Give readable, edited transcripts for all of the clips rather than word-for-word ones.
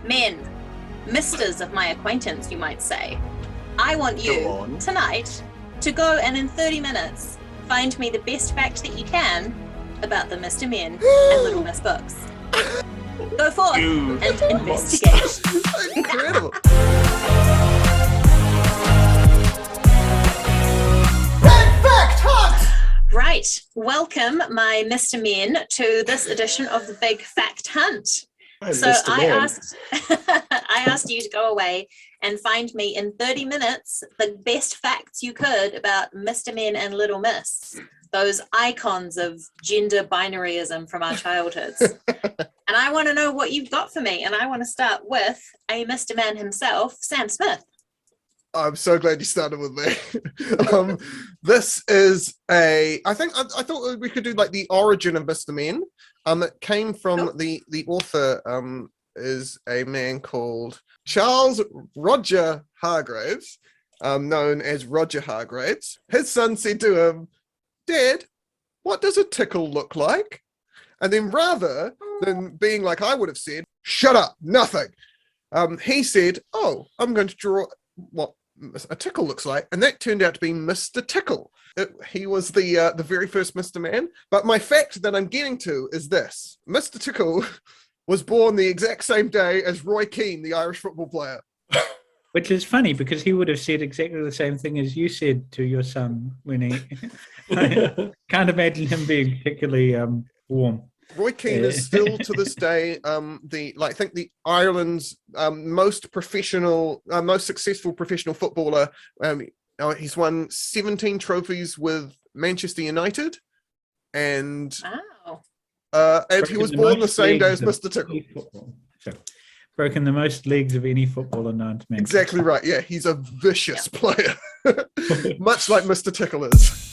Men, misters of my acquaintance, you might say. I want you tonight to go and in 30 minutes find me the best fact that you can about the Mr. Men and Little Miss books. Go forth and investigate. Incredible. Right, welcome my Mr. Men to this edition of the Big Fact Hunt. I asked you to go away and find me in 30 minutes the best facts you could about Mr. Men and Little Miss, those icons of gender binaryism from our childhoods. And I want to know what you've got for me, and I want to start with a Mr. Man himself, Sam Smith. I'm so glad you started with me. This is I thought we could do like the origin of Mr. Men. It came from the author is a man called Charles Roger Hargraves, known as Roger Hargraves. His son said to him, "Dad, what does a tickle look like?" And then rather than being like I would have said, "Shut up, nothing," he said, "Oh, I'm going to draw what a tickle looks like," and that turned out to be Mr. Tickle. He was the very first Mr. Man. But my fact that I'm getting to is this: Mr. Tickle was born the exact same day as Roy Keane, the Irish football player. Which is funny because he would have said exactly the same thing as you said to your son when he. I can't imagine him being particularly warm. Roy Keane is still to this day I think the Ireland's most successful professional footballer. He's won 17 trophies with Manchester United, and he was born the same day as Mr. Tickle. Broken the most legs of any footballer known to man. Exactly right. Yeah, he's a vicious player, much like Mr. Tickle is.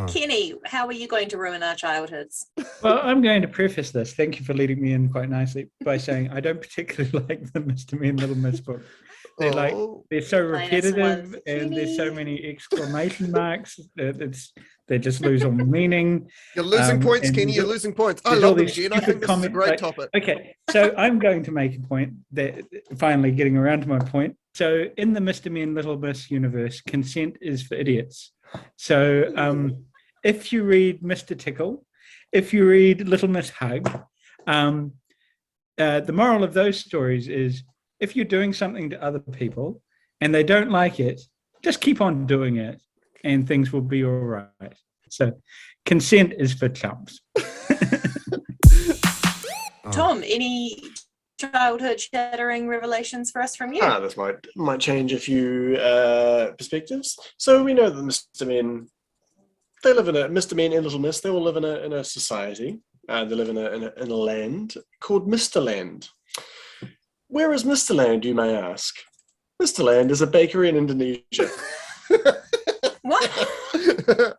Kenny, how are you going to ruin our childhoods? Well, I'm going to preface this. Thank you for leading me in quite nicely by saying I don't particularly like the Mr. Men, Little Miss book. They're so repetitive and there's so many exclamation marks. They just lose all meaning. You're losing points, Kenny. You're losing points. I love them, Jen. I think this is a great topic. Okay, so I'm going to make a point that finally getting around to my point. So in the Mr. Men, Little Miss universe, consent is for idiots. So if you read Mr. Tickle, if you read Little Miss Hug, the moral of those stories is if you're doing something to other people and they don't like it, just keep on doing it and things will be all right. So consent is for chumps. Tom, any childhood shattering revelations for us from you? This might change a few perspectives. So we know that Mr. Men, Mr. Men and Little Miss, they all live in a society. They live in a land called Mr. Land. Where is Mr. Land, you may ask? Mr. Land is a bakery in Indonesia. What? The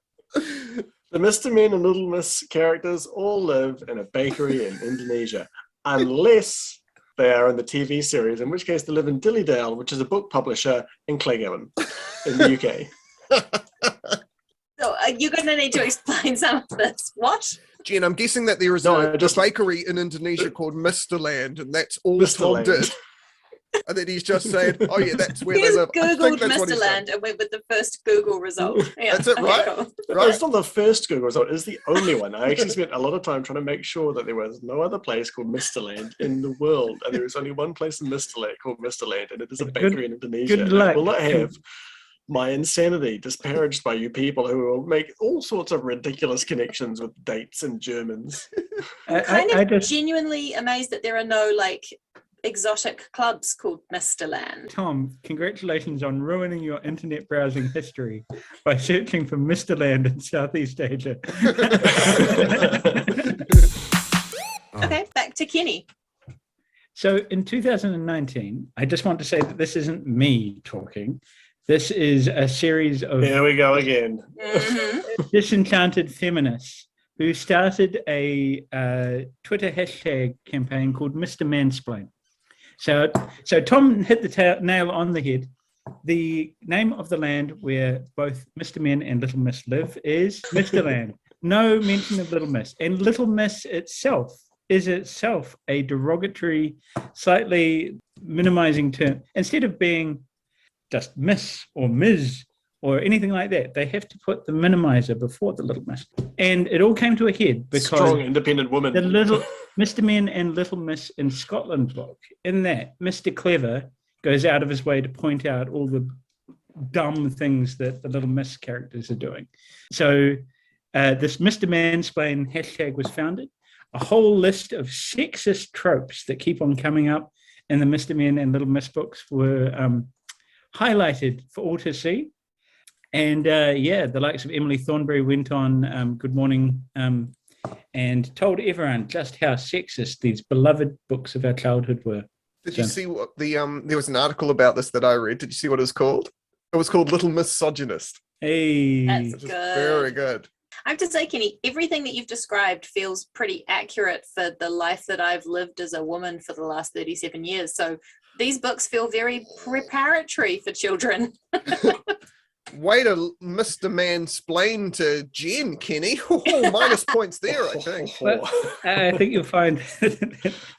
Mr. Men and Little Miss characters all live in a bakery in Indonesia, unless they are in the TV series, in which case they live in Dillydale, which is a book publisher in Clegg in the UK. So you're going to need to explain some of this. What? Jen, I'm guessing that there is a bakery in Indonesia called Mr. Land, and that's all Mr. Tom Land. did. And then he's just saying, "Oh yeah, that's where He they just live." Googled Mr. Land and went with the first Google result. Yeah. That's it, right? Cool. Right. It's not the first Google result, it's the only one. I actually spent a lot of time trying to make sure that there was no other place called Mr. Land in the world. And there is only one place in Mr. Land called Mr. Land, and it is a bakery in Indonesia. Good luck. I will not have my insanity disparaged by you people who will make all sorts of ridiculous connections with dates and Germans. I'm genuinely amazed that there are no exotic clubs called Mr. Land. Tom, congratulations on ruining your internet browsing history by searching for Mr. Land in Southeast Asia. Okay, back to Kenny. So in 2019, I just want to say that this isn't me talking. This is a series of Here we go again. disenchanted feminists who started a Twitter hashtag campaign called Mr. Mansplain. So Tom hit the nail on the head. The name of the land where both Mr. Men and Little Miss live is Mr. Land. No mention of Little Miss. And Little Miss itself is itself a derogatory, slightly minimizing term. Instead of being just Miss or Ms. or anything like that, they have to put the minimizer before the Little Miss. And it all came to a head because Strong, independent woman. the little Mr. Men and Little Miss in Scotland book, in that Mr. Clever goes out of his way to point out all the dumb things that the Little Miss characters are doing. So this Mr. Mansplain hashtag was founded. A whole list of sexist tropes that keep on coming up in the Mr. Men and Little Miss books were highlighted for all to see. And the likes of Emily Thornberry went on Good Morning and told everyone just how sexist these beloved books of our childhood were. Did you see what there was an article about this that I read? Did you see what it was called? It was called Little Misogynist. Hey, That's Which is good. very good. I have to say, Kenny, everything that you've described feels pretty accurate for the life that I've lived as a woman for the last 37 years. So these books feel very preparatory for children. Way to Mr. Mansplain to Jen, Kenny. Oh, minus points there, I think. but I think you'll find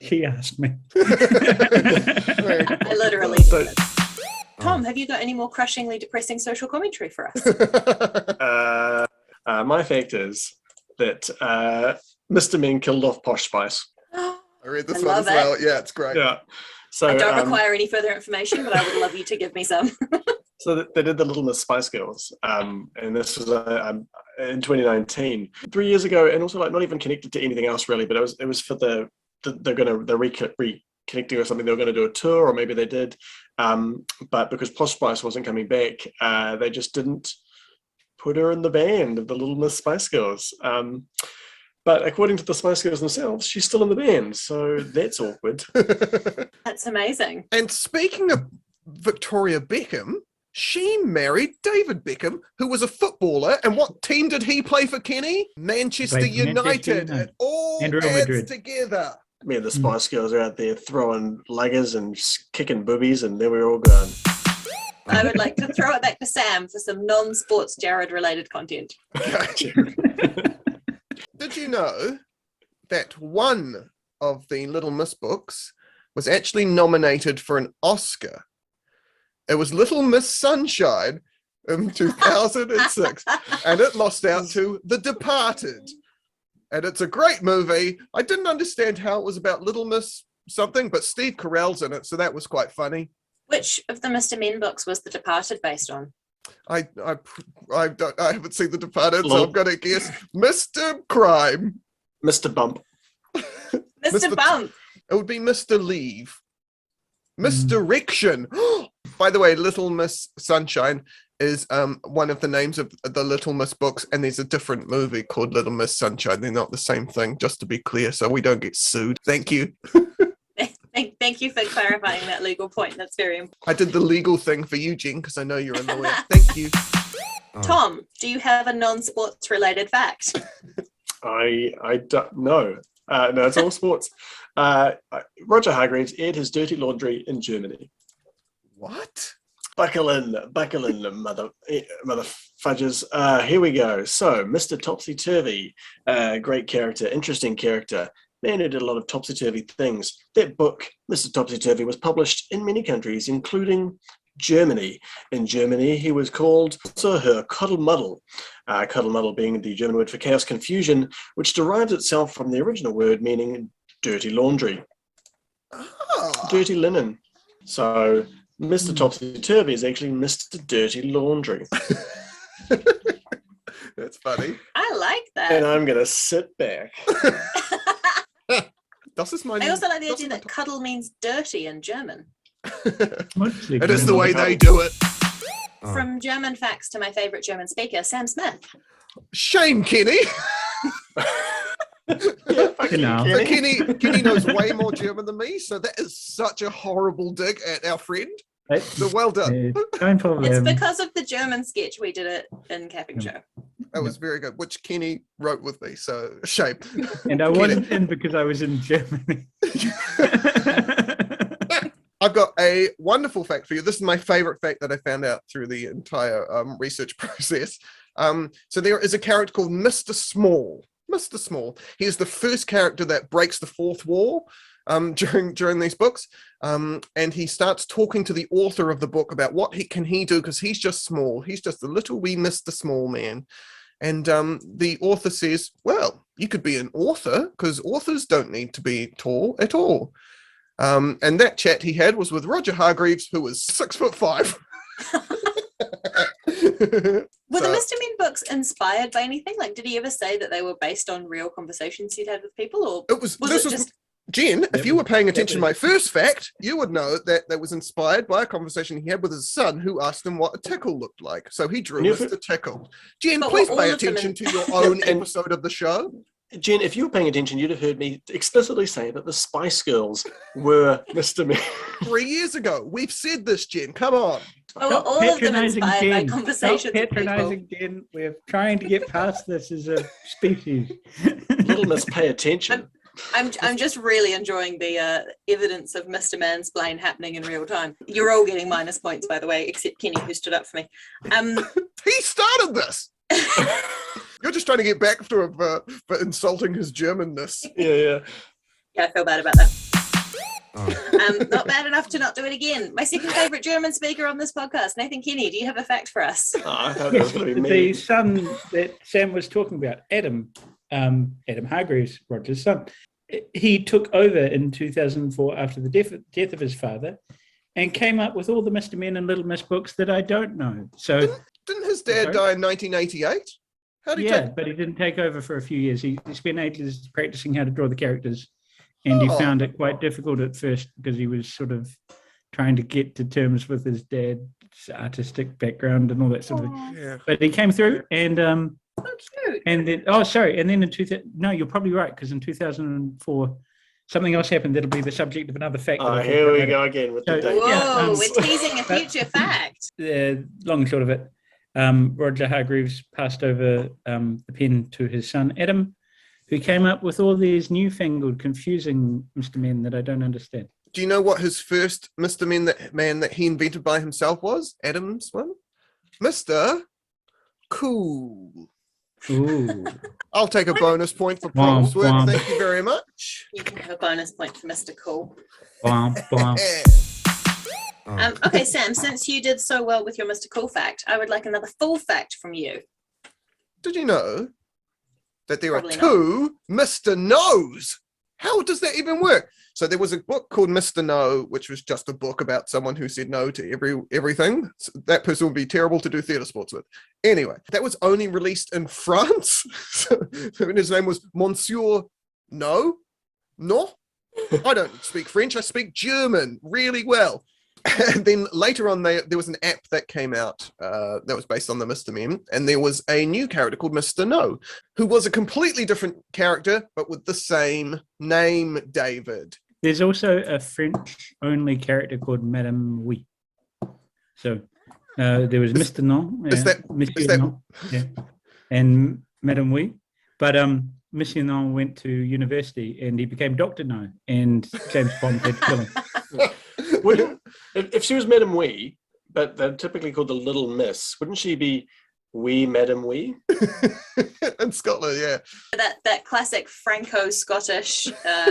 she asked me. I literally did it. Tom, have you got any more crushingly depressing social commentary for us? My fact is that Mr. Men killed off Posh Spice. I read this I one love as well. Yeah, it's great. Yeah. So I don't require any further information, but I would love you to give me some. So they did the Little Miss Spice Girls, and this was in 2019, 3 years ago, and also like not even connected to anything else really, but it was for they're reconnecting or something. They were going to do a tour, or maybe they did, but because Posh Spice wasn't coming back, they just didn't put her in the band of the Little Miss Spice Girls. But according to the Spice Girls themselves, she's still in the band, so that's awkward. That's amazing. And speaking of Victoria Beckham, she married David Beckham, who was a footballer. And what team did he play for, Kenny? Manchester Played for Manchester United. United. It all And Real adds Madrid. together. Me and the Spice Girls are out there throwing luggers and kicking boobies, and then we're all gone. I would like to throw it back to Sam for some non-sports Jared related content. Did you know that one of the Little Miss books was actually nominated for an Oscar? It was Little Miss Sunshine in 2006, and it lost out to The Departed. And it's a great movie. I didn't understand how it was about Little Miss something, but Steve Carell's in it, so that was quite funny. Which of the Mr. Men books was The Departed based on? I haven't seen The Departed, so I'm going to guess Mr. Crime. Mr. Bump. Mr. Bump. It would be Mr. Leave. Misdirection. By the way, Little Miss Sunshine is one of the names of the Little Miss books, and there's a different movie called Little Miss Sunshine. They're not the same thing, just to be clear, so we don't get sued. Thank you. Thank you for clarifying that legal point. That's very important. I did the legal thing for you, Jen, because I know you're a lawyer. Thank you. Tom, do you have a non-sports related fact? I don't know. No, it's all sports. Roger Hargreaves aired his dirty laundry in Germany. What? Buckle in, mother fudges. Here we go. So, Mr. Topsy Turvy, great character, interesting character. Man who did a lot of topsy-turvy things. That book, Mr. Topsy Turvy, was published in many countries, including Germany. In Germany, he was called Sir Her Cuddle Muddle. Cuddle Muddle being the German word for chaos confusion, which derives itself from the original word meaning dirty laundry. Dirty linen. So, Mr. Topsy Turvy is actually Mr. Dirty Laundry. That's funny. I like that. And I'm going to sit back. I also like the idea that cuddle means dirty in German. It is the way they do it. From German facts to my favorite German speaker, Sam Smith. Shame, Kenny. Kenny knows way more German than me, so that is such a horrible dig at our friend. So well done. It's because of the German sketch we did it in Capping Show. That was very good, which Kenny wrote with me, so shame. And I wasn't in because I was in Germany. I've got a wonderful fact for you. This is my favorite fact that I found out through the entire research process. So there is a character called Mr. Small Mr. Small. He is the first character that breaks the fourth wall during these books, and he starts talking to the author of the book about what he can do, because he's just small. He's just a little wee Mr. Small man. And the author says, well, you could be an author, because authors don't need to be tall at all. And that chat he had was with Roger Hargreaves, who was 6'5". Were the Mr. Men books inspired by anything? Like, did he ever say that they were based on real conversations he'd had with people, or was just Jen? If you were paying attention to my first fact, you would know that was inspired by a conversation he had with his son, who asked him what a tickle looked like. So he drew Mr. Tickle. Jen, please pay attention to your own episode of the show. Jen, if you were paying attention, you'd have heard me explicitly say that the Spice Girls were Mr. Men. 3 years ago. We've said this, Jen. Come on. all of them inspired by conversations with patronizing people. Jen. We're trying to get past this as a species. Little Miss Pay Attention. I'm just really enjoying the evidence of Mr. Mansplain happening in real time. You're all getting minus points, by the way, except Kenny, who stood up for me. He started this. You're just trying to get back to him for insulting his Germanness. Yeah. Yeah, I feel bad about that. Not bad enough to not do it again. My second favourite German speaker on this podcast, Nathan Kenny. Do you have a fact for us? I thought that was going to be me. The son that Sam was talking about, Adam Hargreaves, Roger's son, he took over in 2004 after the death of his father, and came up with all the Mr. Men and Little Miss books that I don't know. So didn't his dad die in 1988? How did but he didn't take over for a few years. He spent ages practicing how to draw the characters, and he found it quite difficult at first because he was sort of trying to get to terms with his dad's artistic background and all that sort of thing. Yeah. But he came through, and cute. and then and then in 2000, no, you're probably right, because in 2004 something else happened that'll be the subject of another fact. Here we go again with the date. Whoa, we're teasing a future fact. Long and short of it, Roger Hargreaves passed over the pen to his son Adam, who came up with all these newfangled, confusing Mr. Men that I don't understand. Do you know what his first Mr. Man that he invented by himself was? Adam's one? Mr. Cool. Ooh. I'll take a bonus point for prompts work. Womp. Thank you very much. You can have a bonus point for Mr. Cool. Womp, womp. Okay, Sam, since you did so well with your Mr. Cool fact, I would like another full fact from you. Did you know that there Probably are two Mr. No's? How does that even work? So there was a book called Mr. No, which was just a book about someone who said no to everything. So that person would be terrible to do theatre sports with. Anyway, that was only released in France. So his name was Monsieur No. I don't speak French. I speak German really well. And then later on, there was an app that came out that was based on the Mr. Men, and there was a new character called Mr. No, who was a completely different character, but with the same name, David. There's also a French-only character called Madame Oui. So there was Mr. Non, Monsieur Non, and Madame Oui. But Monsieur Non went to university, and he became Dr. No, and James Bond had to kill him. If she was Madame Wee, but they're typically called the Little Miss, wouldn't she be Wee Madame Wee? In Scotland, yeah. That classic Franco-Scottish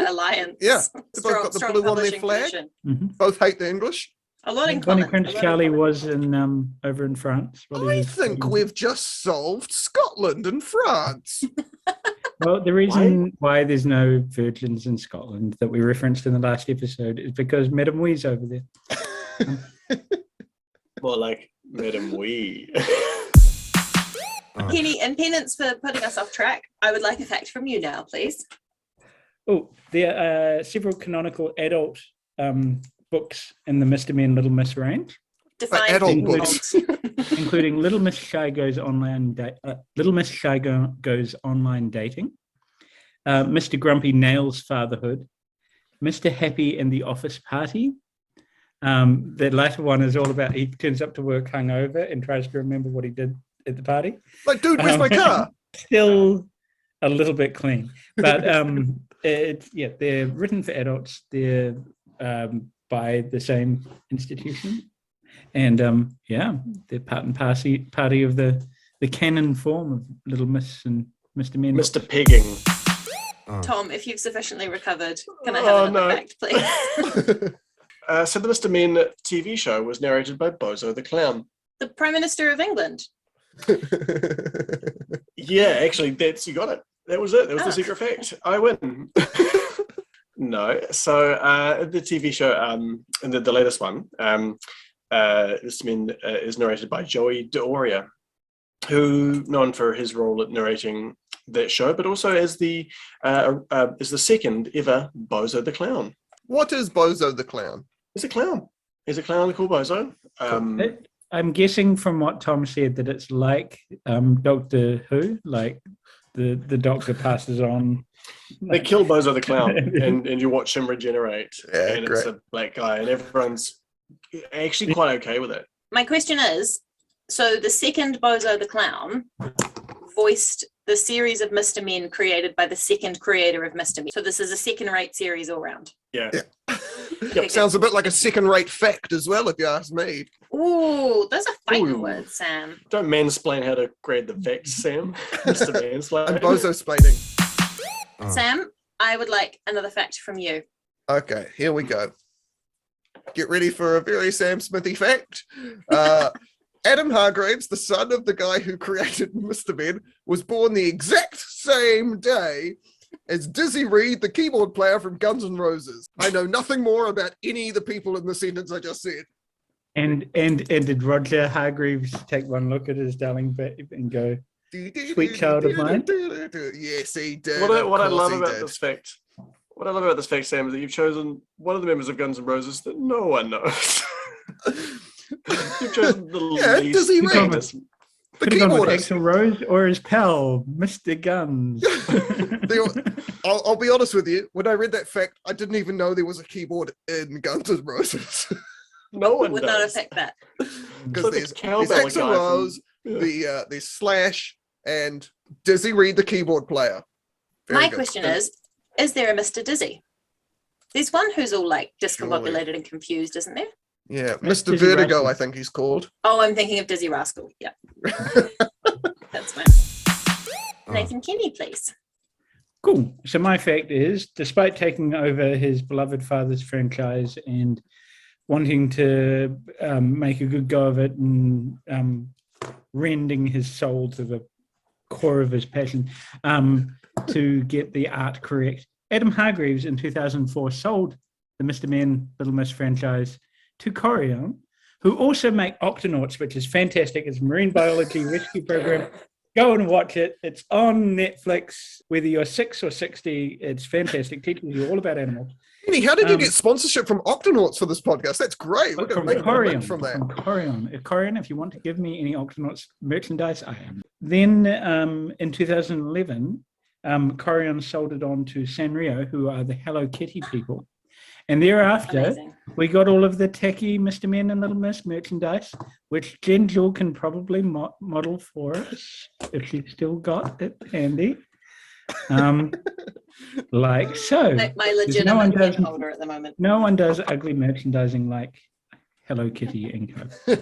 alliance. Yeah, they've both got the blue on their flag. Mm-hmm. Both hate the English. A lot in Bonnie common. Prince Charlie was in over in France. I think we've just solved Scotland and France. Well, the reason why there's no virgins in Scotland that we referenced in the last episode is because Madame Wee's over there. More like Madame Wee. Kenny, in penance for putting us off track, I would like a fact from you now, please. Oh, there are several canonical adult books in the Mr. Men Little Miss range, Define adult books. including Little Miss Shy Goes Online Dating, Mr. Grumpy Nails Fatherhood, Mr. Happy and the Office Party. The latter one is all about he turns up to work hungover and tries to remember what he did at the party. Like, dude, where's my car? Still a little bit clean, but they're written for adults. They're by the same institution, and they're part and party of the canon form of Little Miss and Mr. Men. Mr. Pegging. Tom, if you've sufficiently recovered, can I have another fact, please? So the Mr. Men TV show was narrated by Bozo the Clown. The Prime Minister of England. Yeah, actually, you got it. That was it. That was the secret fact. I win. No. So the TV show, and the latest one, Mr. Men is narrated by Joey D'Oria, who known for his role at narrating that show, but also as the second ever Bozo the Clown. What is Bozo the Clown? He's a clown. He's a clown called Bozo. I'm guessing from what Tom said that it's like Doctor Who, like the doctor passes on. They kill Bozo the Clown, and you watch him regenerate, Yeah, and great. it's a black guy, and everyone's actually quite okay with it. My question is, so the second Bozo the Clown voiced the series of Mr. Men created by the second creator of Mr. Men. So this is a second-rate series all round. Yeah. Yep, sounds a bit like a second-rate fact as well, if you ask me. Ooh, those are fighting Ooh. words, Sam. Don't mansplain how to grade the facts, Sam. Mr. Mansplain. And Bozo splaining. Sam, I would like another fact from you. Okay, here we go. Get ready for a very Sam Smithy fact. Adam Hargraves, the son of the guy who created Mr. Men, was born the exact same day as Dizzy Reed, the keyboard player from Guns N' Roses. I know nothing more about any of the people in the sentence I just said. And did Roger Hargreaves take one look at his darling babe and go, "Sweet child of mine"? Yes, he did. What I Of love course he about did. this fact, Sam, is that you've chosen one of the members of Guns N' Roses that no one knows. You've chosen the least Dizzy Reed. famous. The Could have gone with keyboardist. Axl Rose or his pal, Mr. Guns. I'll be honest with you. When I read that fact, I didn't even know there was a keyboard in Guns N' Roses. No one Would not does. affect that. Because So the there's cowbell Axl guy Rose, Yeah. there's Slash, and Dizzy Reed, the keyboard player. Very My good. question is there a Mr. Dizzy? There's one who's all like discombobulated and confused, isn't there? Yeah, That's Mr. Dizzy Vertigo, Rascal. I think he's called. Oh, I'm thinking of Dizzy Rascal. Yeah. That's fine. Nathan Kenny, please. Cool. So my fact is, despite taking over his beloved father's franchise and wanting to make a good go of it and rending his soul to the core of his passion to get the art correct, Adam Hargreaves in 2004 sold the Mr. Men Little Miss franchise to Corion, who also make Octonauts, which is fantastic. It's a marine biology rescue program. Go and watch it. It's on Netflix. Whether you're 6 or 60, it's fantastic. Teaches you all about animals. Kenny, how did you get sponsorship from Octonauts for this podcast? That's great. We're From going to make a Corion. bit from that. From Corion. Corion, if you want to give me any Octonauts merchandise, I am. Then in 2011, Corion sold it on to Sanrio, who are the Hello Kitty people. And thereafter, Amazing. we got all of the tacky Mr. Men and Little Miss merchandise, which Jen Jewell can probably model for us if she's still got it handy. Like so. Like my no legitimate one pen does- holder at the moment. No one does ugly merchandising like Hello Kitty and Co.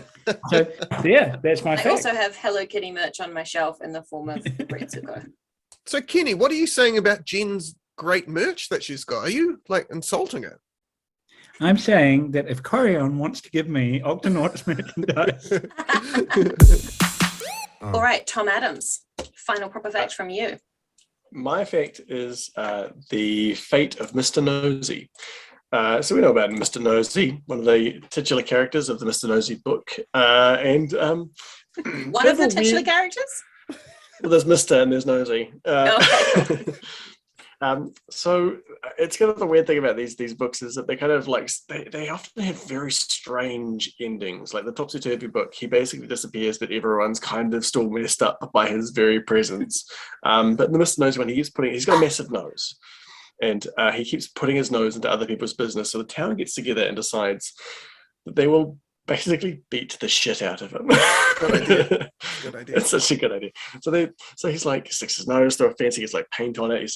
So yeah, that's my I fact. also have Hello Kitty merch on my shelf in the form of Retsuko. So, Kenny, what are you saying about Jen's great merch that she's got? Are you like insulting her? I'm saying that if Corion wants to give me Octonauts merchandise, All right, Thom Adams. Final proper fact from you. My fact is the fate of Mr. Nosy. So we know about Mr. Nosy, one of the titular characters of the Mr. Nosy book. And One of the titular characters? well, there's Mr. and there's Nosy. Okay. So it's kind of the weird thing about these books is that they kind of like they often have very strange endings. Like the Topsy Turvy book, he basically disappears, but everyone's kind of still messed up by his very presence. But in the Mr. Nosy one, he's got a massive nose, and he keeps putting his nose into other people's business. So the town gets together and decides that they will basically beat the shit out of him. Good idea. Good idea. It's such a good idea. So he's like sticks his nose through a fence, he gets like paint on it,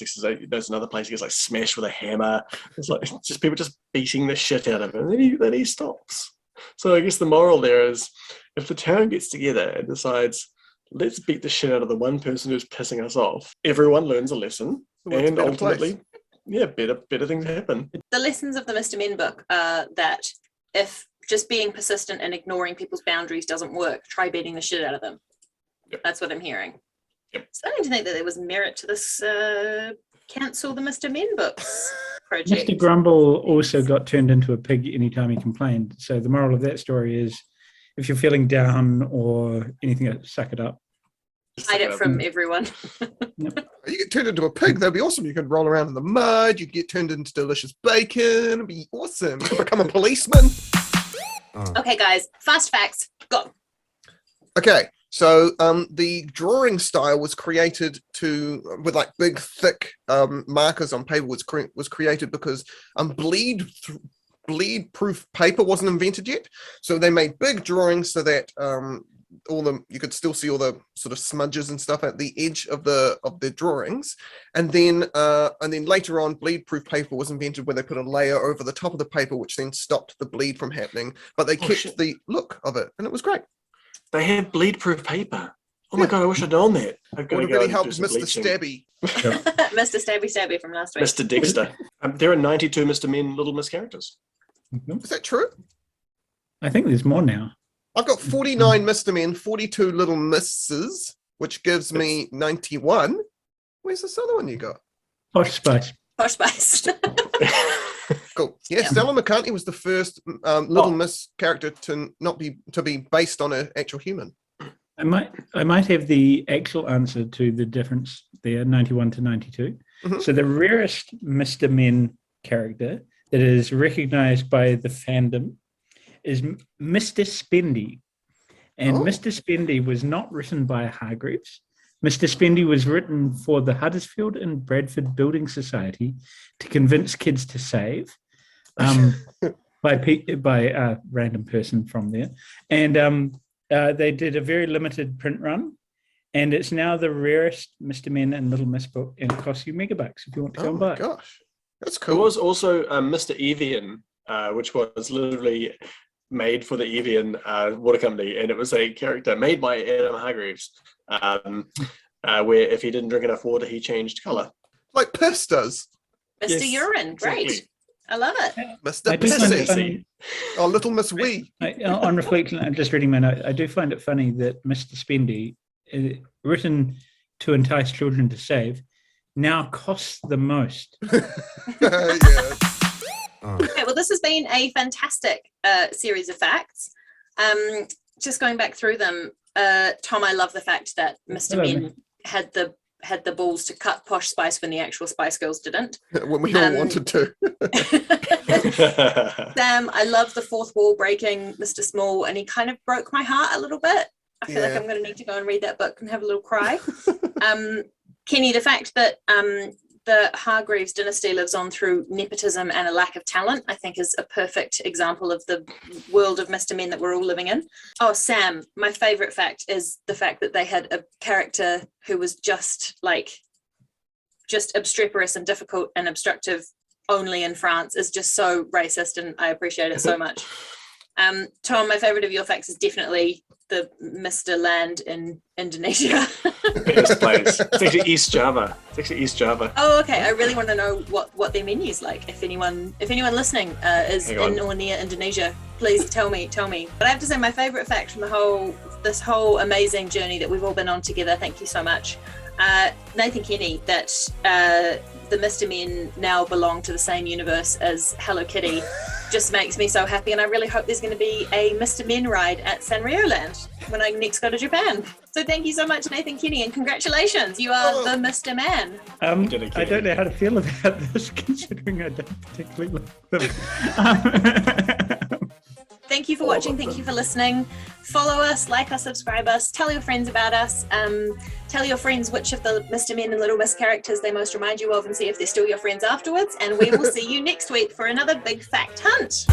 there's another place he gets like smashed with a hammer. It's like just people just beating the shit out of him. And then he stops. So I guess the moral there is if the town gets together and decides let's beat the shit out of the one person who's pissing us off. Everyone learns a lesson, The world's a and better ultimately, place. yeah, better things happen. The lessons of the Mr. Men book are that if just being persistent and ignoring people's boundaries doesn't work, try beating the shit out of them. Yep. That's what I'm hearing. Yep. Starting to think that there was merit to this cancel the Mr. Men books project. Mr. Grumble also got turned into a pig anytime he complained. So the moral of that story is, if you're feeling down or anything, suck it up. Hide it from everyone. You get turned into a pig, that'd be awesome. You could roll around in the mud, you get turned into delicious bacon, it'd be awesome. You could become a policeman. Okay, guys, fast facts, go. Okay, so the drawing style was created with like big, thick markers on paper was created because bleed-proof paper wasn't invented yet. So they made big drawings so that you could still see all the sort of smudges and stuff at the edge of the drawings, and then later on, bleed-proof paper was invented where they put a layer over the top of the paper, which then stopped the bleed from happening. But they kept the look of it, and it was great. They have bleed-proof paper. Oh my god, I wish I'd known that. I've got Would to have go really and helped do some Mr. bleaching. Stabby. Mr. Stabby from last week. Mr. Dexter. There are 92 Mr. Men Little Miss characters. Is that true? I think there's more now. I've got 49 Mr. Men, 42 Little Misses, which gives me 91. Where's this other one you got? Posh Spice. Posh Spice. Cool. Yeah, Yeah. Stella McCartney was the first Little Miss character to be based on an actual human. I might have the actual answer to the difference there, 91 to 92. Mhm. So the rarest Mr. Men character that is recognized by the fandom is Mr. Spendy. And Oh. Mr. Spendy was not written by Hargreaves. Mr. Spendy was written for the Huddersfield and Bradford Building Society to convince kids to save by a random person from there. And they did a very limited print run. And it's now the rarest Mr. Men and Little Miss book, and it costs you megabucks if you want to go Oh and my buy it. gosh. That's There cool. was also Mr. Evian, which was literally made for the Evian water company, and it was a character made by Adam Hargreaves, where if he didn't drink enough water, he changed colour. Like piss does. Mr. Yes, Urine, great. exactly. I love it. Mr. I do find it Pissy. funny, Oh, Little Miss Wee. on reflection, I'm just reading my note. I do find it funny that Mr. Spendy, written to entice children to save, now costs the most. Yeah. Okay, well, this has been a fantastic series of facts. Just going back through them, Tom, I love the fact that Mr. Men had the balls to cut Posh Spice when the actual Spice Girls didn't. When we all wanted to. Sam, I love the fourth wall breaking Mr. Small, and he kind of broke my heart a little bit. I feel like Yeah. I'm going to need to go and read that book and have a little cry. Kenny, the fact that the Hargreaves dynasty lives on through nepotism and a lack of talent, I think is a perfect example of the world of Mr. Men that we're all living in. Oh, Sam, my favorite fact is the fact that they had a character who was just obstreperous and difficult and obstructive only in France is just so racist, and I appreciate it so much. Tom, my favorite of your facts is definitely the Mr. Land in Indonesia. Best place. It's actually East Java. Oh, okay. I really want to know what their menu's like. If anyone listening is in or near Indonesia, please tell me. But I have to say, my favorite fact from this whole amazing journey that we've all been on together, thank you so much, Nathan Kenny, that the Mr. Men now belong to the same universe as Hello Kitty, just makes me so happy. And I really hope there's going to be a Mr. Men ride at Sanrio Land when I next go to Japan. So thank you so much, Nathan Kenny, and congratulations. You are the Mr. Man. I don't know how to feel about this, considering I don't particularly like them. Thank you for watching. Thank you for listening. Follow us, like us, subscribe us, tell your friends about us. Tell your friends which of the Mr. Men and Little Miss characters they most remind you of, and see if they're still your friends afterwards. And we will see you next week for another big fact hunt.